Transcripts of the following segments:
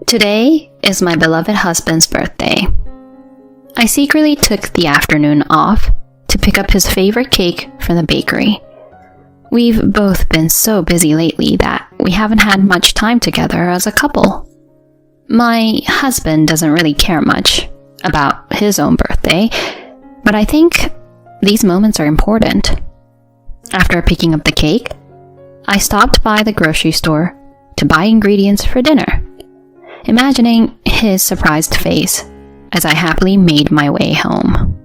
Today is my beloved husband's birthday. I secretly took the afternoon off to pick up his favorite cake from the bakery. We've both been so busy lately that we haven't had much time together as a couple. My husband doesn't really care much about his own birthday, but I think these moments are important. After picking up the cake, I stopped by the grocery store to buy ingredients for dinner, imagining his surprised face as I happily made my way home.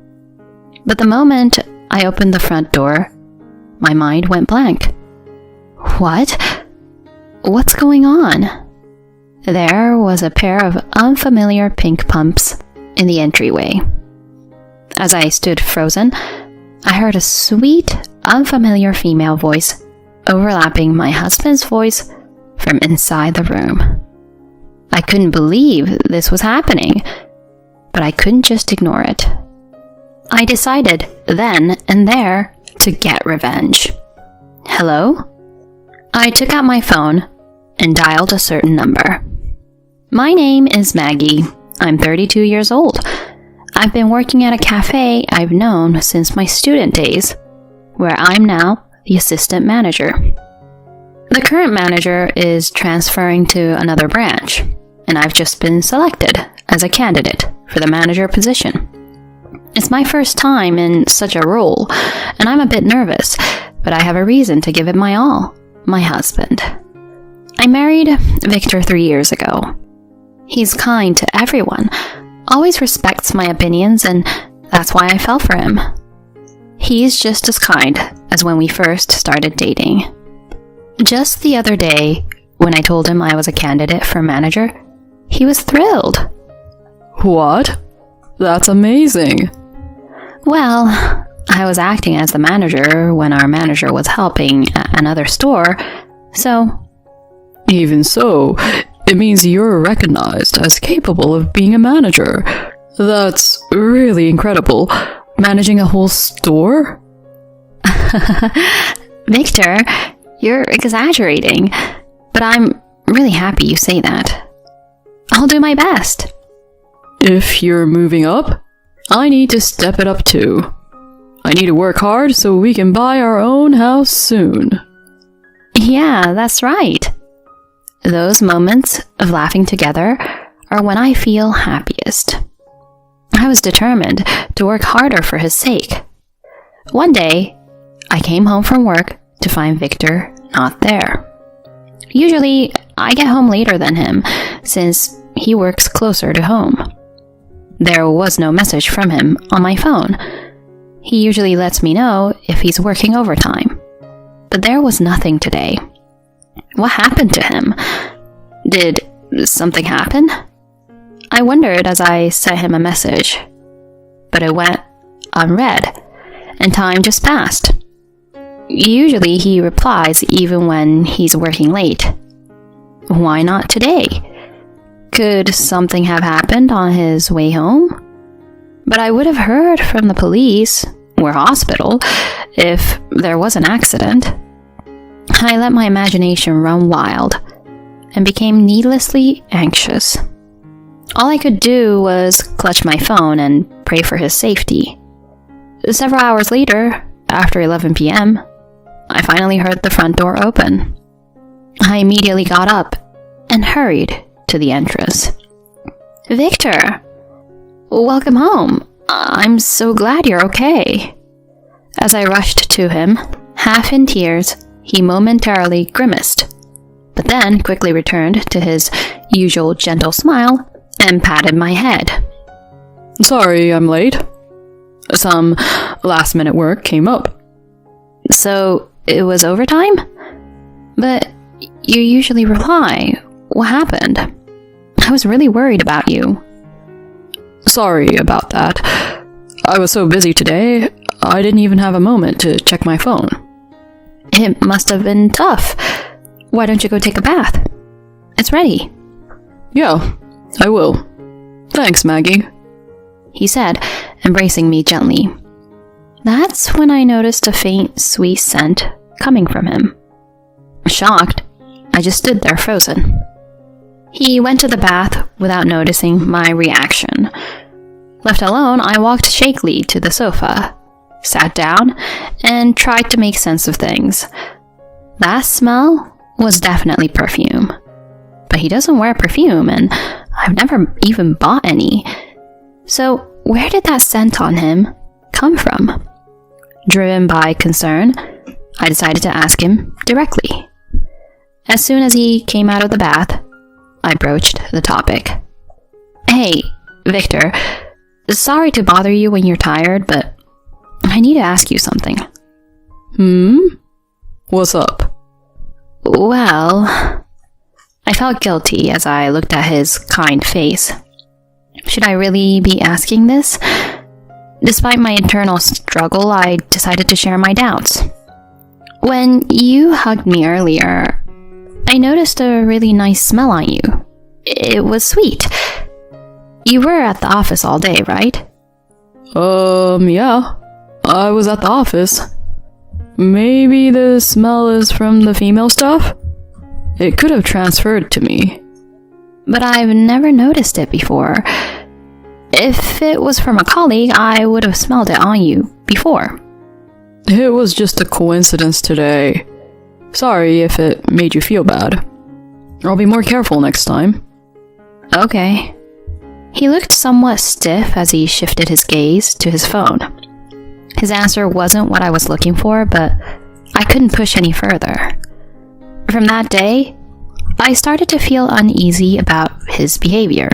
But the moment I opened the front door, my mind went blank. What? What's going on? There was a pair of unfamiliar pink pumps in the entryway. As I stood frozen, I heard a sweet, unfamiliar female voice overlapping my husband's voice from inside the room. I couldn't believe this was happening, but I couldn't just ignore it. I decided then and there to get revenge. Hello? I took out my phone and dialed a certain number. My name is Maggie. I'm 32 years old. I've been working at a cafe I've known since my student days, where I'm now the assistant manager. The current manager is transferring to another branch, and I've just been selected as a candidate for the manager position. It's my first time in such a role, and I'm a bit nervous, but I have a reason to give it my all: my husband. I married Victor 3 years ago. He's kind to everyone, always respects my opinions, and that's why I fell for him. He's just as kind as when we first started dating. Just the other day, when I told him I was a candidate for manager, he was thrilled. What? That's amazing. Well, I was acting as the manager when our manager was helping at another store, so... Even so, it means you're recognized as capable of being a manager. That's really incredible. Managing a whole store? Victor, you're exaggerating, but I'm really happy you say that. I'll do my best. If you're moving up, I need to step it up too. I need to work hard so we can buy our own house soon. Yeah, that's right. Those moments of laughing together are when I feel happiest. I was determined to work harder for his sake. One day, I came home from work to find Victor not there. Usually, I get home later than him, since he works closer to home. There was no message from him on my phone. He usually lets me know if he's working overtime. But there was nothing today. What happened to him? Did something happen? I wondered as I sent him a message. But it went unread, and time just passed. Usually he replies even when he's working late. Why not today? Could something have happened on his way home? But I would have heard from the police or hospital if there was an accident. I let my imagination run wild and became needlessly anxious. All I could do was clutch my phone and pray for his safety. Several hours later, after 11 p.m., I finally heard the front door open. I immediately got up and hurried to the entrance. Victor! Welcome home. I'm so glad you're okay. As I rushed to him, half in tears, he momentarily grimaced, but then quickly returned to his usual gentle smile and patted my head. Sorry I'm late. Some last-minute work came up. So, it was overtime? But you usually reply. What happened? I was really worried about you. Sorry about that. I was so busy today, I didn't even have a moment to check my phone. It must have been tough. Why don't you go take a bath? It's ready. Yeah, I will. Thanks, Maggie, he said, embracing me gently. That's when I noticed a faint, sweet scent coming from him. Shocked, I just stood there frozen. He went to the bath without noticing my reaction. Left alone, I walked shakily to the sofa, sat down, and tried to make sense of things. That smell was definitely perfume. But he doesn't wear perfume, and I've never even bought any. So where did that scent on him come from? Driven by concern, I decided to ask him directly. As soon as he came out of the bath, I broached the topic. Hey, Victor, sorry to bother you when you're tired, but I need to ask you something. What's up? Well, I felt guilty as I looked at his kind face. Should I really be asking this? Despite my internal struggle, I decided to share my doubts. When you hugged me earlier, I noticed a really nice smell on you. It was sweet. You were at the office all day, right? Yeah. I was at the office. Maybe the smell is from the female stuff? It could have transferred to me. But I've never noticed it before. If it was from a colleague, I would have smelled it on you before. It was just a coincidence today. Sorry if it made you feel bad. I'll be more careful next time. Okay. He looked somewhat stiff as he shifted his gaze to his phone. His answer wasn't what I was looking for, but I couldn't push any further. From that day, I started to feel uneasy about his behavior.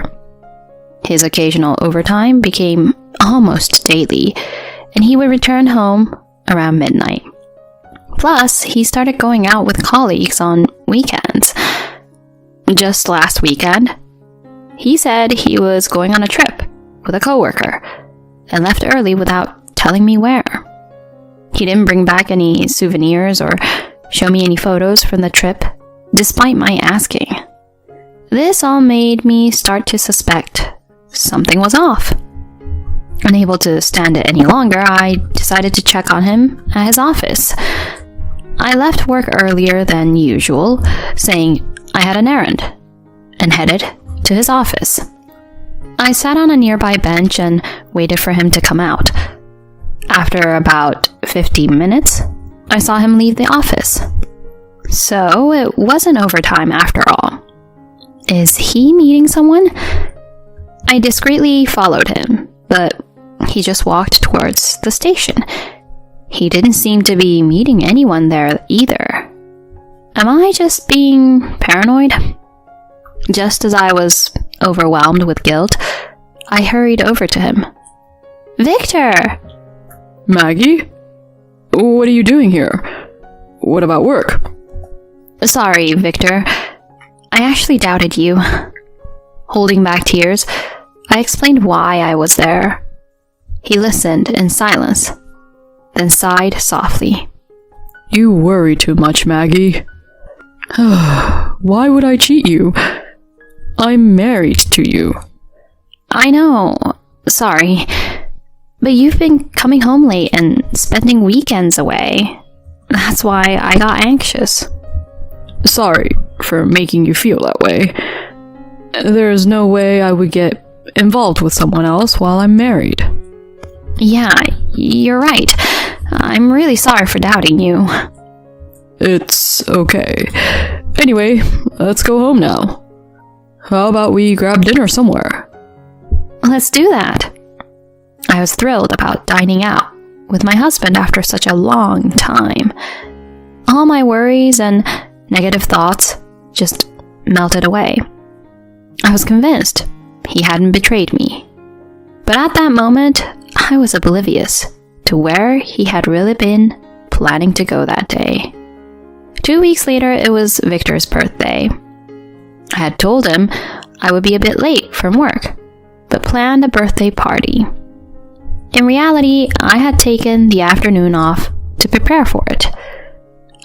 His occasional overtime became almost daily, and he would return home around midnight. Plus, he started going out with colleagues on weekends. Just last weekend, he said he was going on a trip with a coworker and left early without telling me where. He didn't bring back any souvenirs or show me any photos from the trip, despite my asking. This all made me start to suspect something was off. Unable to stand it any longer, I decided to check on him at his office. I left work earlier than usual, saying I had an errand, and headed to his office. I sat on a nearby bench and waited for him to come out. After about 15 minutes, I saw him leave the office. So it wasn't overtime after all. Is he meeting someone? I discreetly followed him, but he just walked towards the station. He didn't seem to be meeting anyone there either. Am I just being paranoid? Just as I was overwhelmed with guilt, I hurried over to him. Victor! Maggie? What are you doing here? What about work? Sorry, Victor. I actually doubted you. Holding back tears, I explained why I was there. He listened in silence, then sighed softly. You worry too much, Maggie. Why would I cheat you? I'm married to you. I know. Sorry. But you've been coming home late and spending weekends away. That's why I got anxious. Sorry for making you feel that way. There's no way I would get involved with someone else while I'm married. Yeah, you're right. I'm really sorry for doubting you. It's okay. Anyway, let's go home now. How about we grab dinner somewhere? Let's do that. I was thrilled about dining out with my husband after such a long time. All my worries and negative thoughts just melted away. I was convinced he hadn't betrayed me. But at that moment, I was oblivious to where he had really been planning to go that day. 2 weeks later, it was Victor's birthday. I had told him I would be a bit late from work, but planned a birthday party. In reality, I had taken the afternoon off to prepare for it.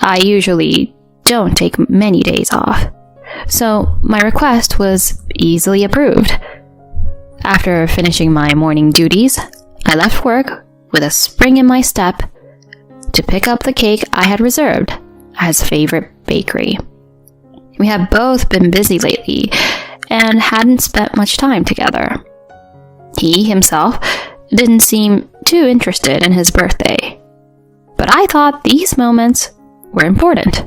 I usually don't take many days off, so my request was easily approved. After finishing my morning duties, I left work with a spring in my step to pick up the cake I had reserved at his favorite bakery. We have both been busy lately, and hadn't spent much time together. He himself didn't seem too interested in his birthday, but I thought these moments were important.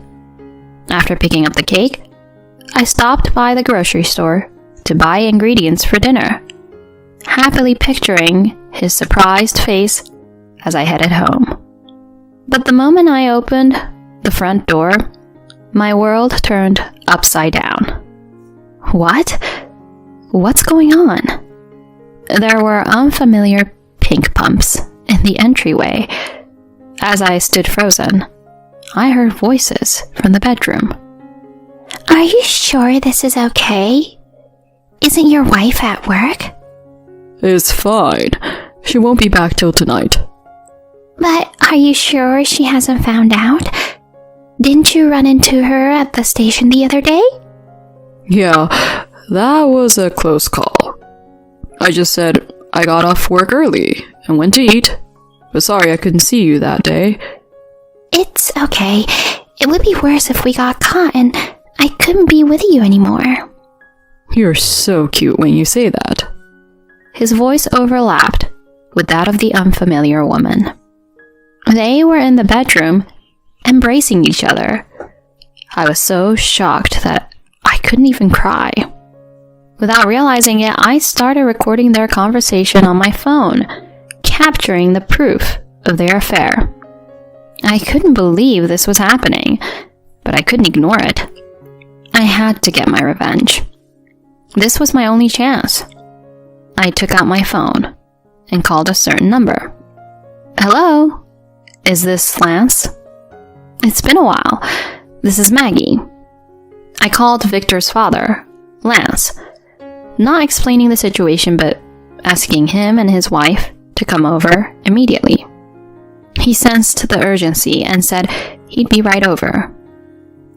After picking up the cake, I stopped by the grocery store to buy ingredients for dinner, happily picturing his surprised face as I headed home. But the moment I opened the front door, my world turned upside down. What? What's going on? There were unfamiliar pink pumps in the entryway. As I stood frozen, I heard voices from the bedroom. Are you sure this is okay? Isn't your wife at work? It's fine. She won't be back till tonight. But are you sure she hasn't found out? Didn't you run into her at the station the other day? Yeah, that was a close call. I just said I got off work early and went to eat, but sorry I couldn't see you that day. It's okay. It would be worse if we got caught and I couldn't be with you anymore. You're so cute when you say that. His voice overlapped with that of the unfamiliar woman. They were in the bedroom, embracing each other. I was so shocked that I couldn't even cry. Without realizing it, I started recording their conversation on my phone, capturing the proof of their affair. I couldn't believe this was happening, but I couldn't ignore it. I had to get my revenge. This was my only chance. I took out my phone and called a certain number. Hello? Is this Lance? It's been a while. This is Maggie. I called Victor's father, Lance, not explaining the situation but asking him and his wife to come over immediately. He sensed the urgency and said he'd be right over.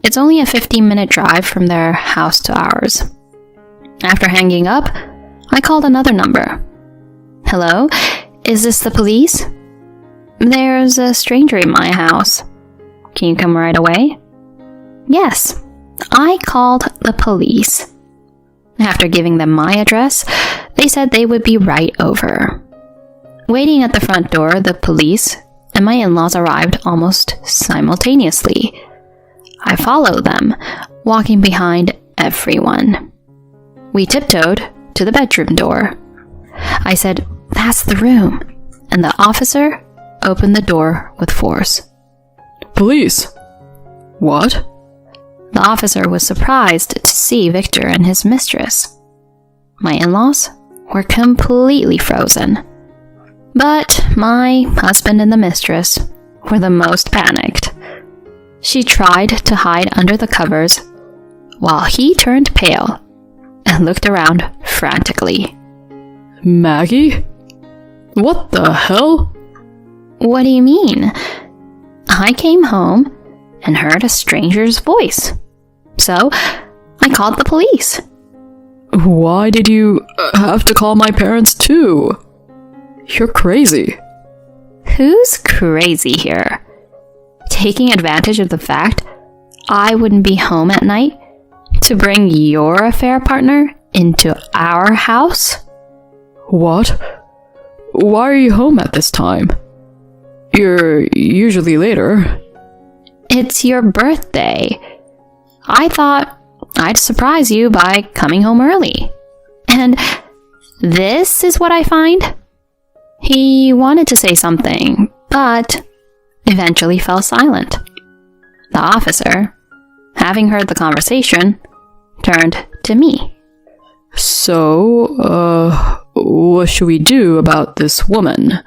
It's only a 15-minute drive from their house to ours. After hanging up, I called another number. Hello? Is this the police? There's a stranger in my house. Can you come right away? Yes, I called the police. After giving them my address, they said they would be right over. Waiting at the front door, the police and my in-laws arrived almost simultaneously. I followed them, walking behind everyone. We tiptoed to the bedroom door. I said, "That's the room," and the officer opened the door with force. Police? What? The officer was surprised to see Victor and his mistress. My in-laws were completely frozen. But my husband and the mistress were the most panicked. She tried to hide under the covers, while he turned pale and looked around frantically. Maggie? What the hell? What do you mean? I came home and heard a stranger's voice. So I called the police. Why did you have to call my parents too? You're crazy. Who's crazy here? Taking advantage of the fact I wouldn't be home at night to bring your affair partner into our house? What? Why are you home at this time? You're usually later. It's your birthday. I thought I'd surprise you by coming home early. And this is what I find? He wanted to say something, but eventually fell silent. The officer, having heard the conversation, turned to me. So, what should we do about this woman?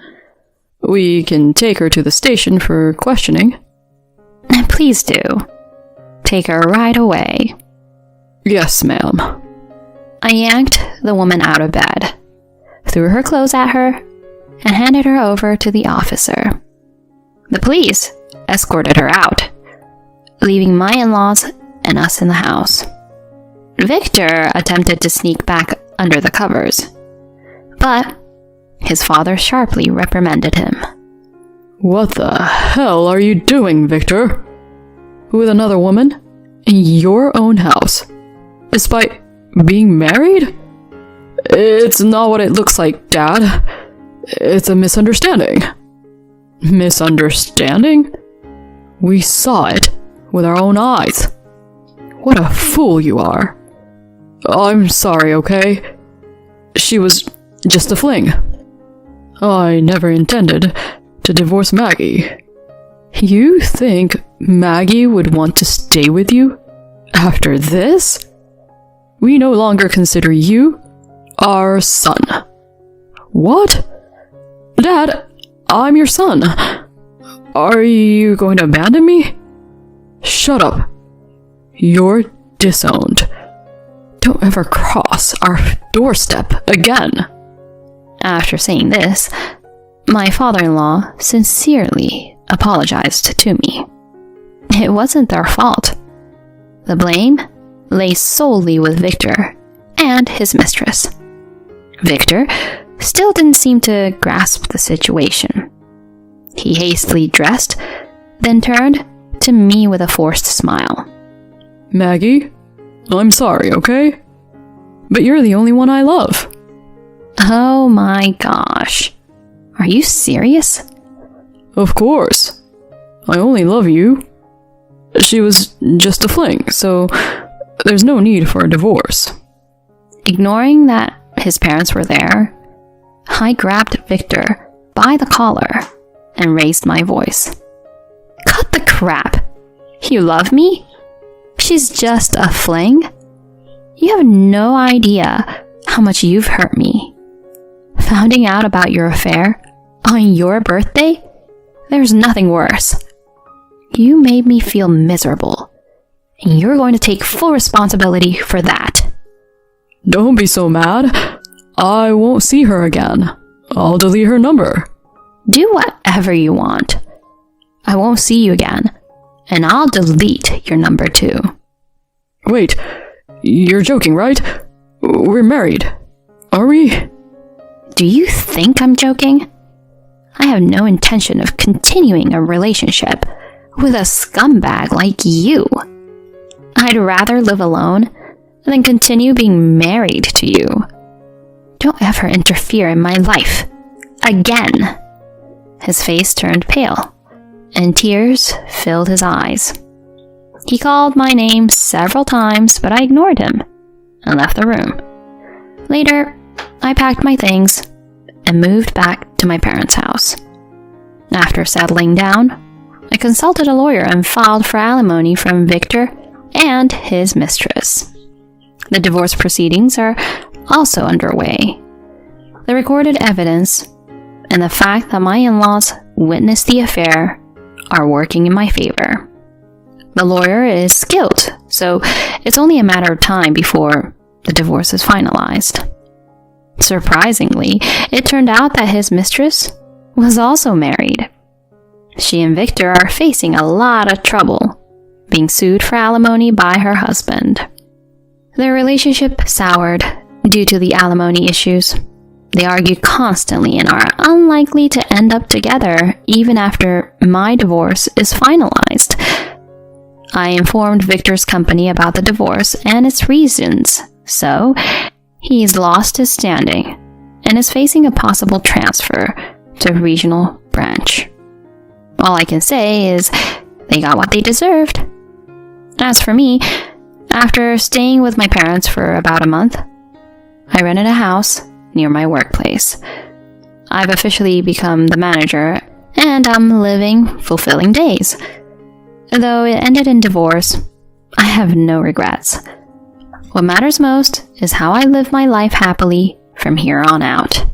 We can take her to the station for questioning. Please do. Take her right away. Yes, ma'am. I yanked the woman out of bed, threw her clothes at her, and handed her over to the officer. The police escorted her out, leaving my in-laws and us in the house. Victor attempted to sneak back under the covers, but his father sharply reprimanded him. What the hell are you doing, Victor? With another woman? In your own house? Despite Being married? It's not what it looks like, Dad. It's a misunderstanding. Misunderstanding? We saw it with our own eyes. What a fool you are. I'm sorry, okay? She was just a fling. I never intended to divorce Maggie. You think Maggie would want to stay with you after this? We no longer consider you our son. What? Dad, I'm your son. Are you going to abandon me? Shut up. You're disowned. Don't ever cross our doorstep again. After saying this, my father-in-law sincerely apologized to me. It wasn't their fault. The blame lay solely with Victor and his mistress. Victor still didn't seem to grasp the situation. He hastily dressed, then turned to me with a forced smile. Maggie, I'm sorry, okay? But you're the only one I love. Oh my gosh. Are you serious? Of course. I only love you. She was just a fling, so there's no need for a divorce. Ignoring that his parents were there, I grabbed Victor by the collar and raised my voice. Cut the crap! You love me? She's just a fling? You have no idea how much you've hurt me. Finding out about your affair on your birthday? There's nothing worse. You made me feel miserable, and you're going to take full responsibility for that. Don't be so mad. I won't see her again. I'll delete her number. Do whatever you want. I won't see you again, and I'll delete your number too. Wait, you're joking, right? We're married, are we? Do you think I'm joking? I have no intention of continuing a relationship with a scumbag like you. I'd rather live alone than continue being married to you. Don't ever interfere in my life. Again. His face turned pale, and tears filled his eyes. He called my name several times, but I ignored him and left the room. Later, I packed my things and moved back to my parents' house. After settling down, I consulted a lawyer and filed for alimony from Victor and his mistress. The divorce proceedings are also underway. The recorded evidence and the fact that my in-laws witnessed the affair are working in my favor. The lawyer is skilled, so it's only a matter of time before the divorce is finalized. Surprisingly, it turned out that his mistress was also married. She and Victor are facing a lot of trouble, being sued for alimony by her husband. Their relationship soured due to the alimony issues. They argue constantly and are unlikely to end up together even after my divorce is finalized. I informed Victor's company about the divorce and its reasons, so he's lost his standing and is facing a possible transfer to a regional branch. All I can say is they got what they deserved. As for me, after staying with my parents for about a month, I rented a house near my workplace. I've officially become the manager, and I'm living fulfilling days. Though it ended in divorce, I have no regrets. What matters most is how I live my life happily from here on out.